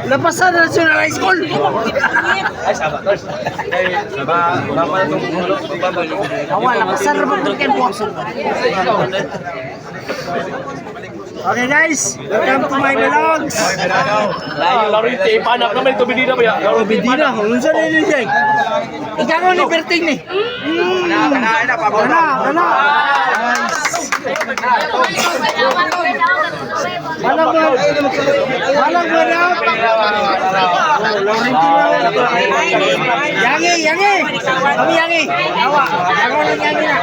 Lapasan na National High School. Lapasan na Okay guys, welcome to my vlogs. Laro yung tape, anak naman ito, binina ba yan? Bidina, kung saan nyo siya? Ikaw ko liberting ni. Kana. Walang mo na. Yangi. Kami yangi. Awa. Ako lang yangi na.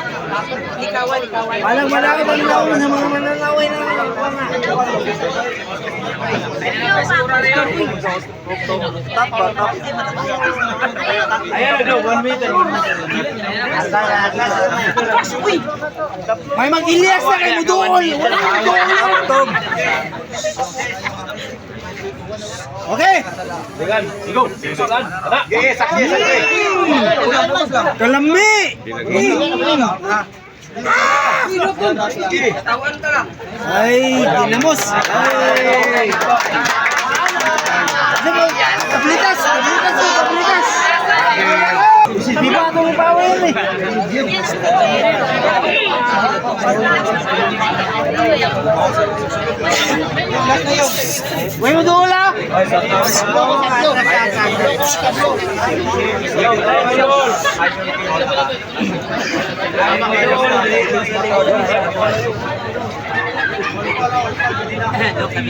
Walang malaki bang laon sa mga mananaway na Ayan, 1 meter. May mag-Ilyas na kayo doon. Okay. Go. Sakya. Kalami. Ay, dinamos. Ay. Kaplitas. Si Biba ito yung power yun eh. Huwag mo doon lang.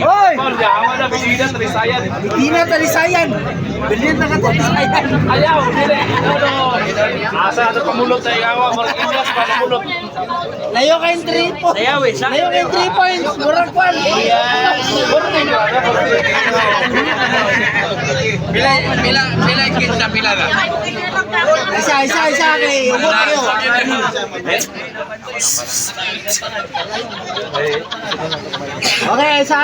Hoy! Bidina Talisayan. Bilhin na ka Talisayan. Ayaw, hindi. Asa ito pamulot sa iyawa, marang Ilyas pa pamulot. Layo kayong 3 points. Layo kayong 3 points. Murang kwan. Pila kita pila na. Isa kay ubot kayo. Okay, isa.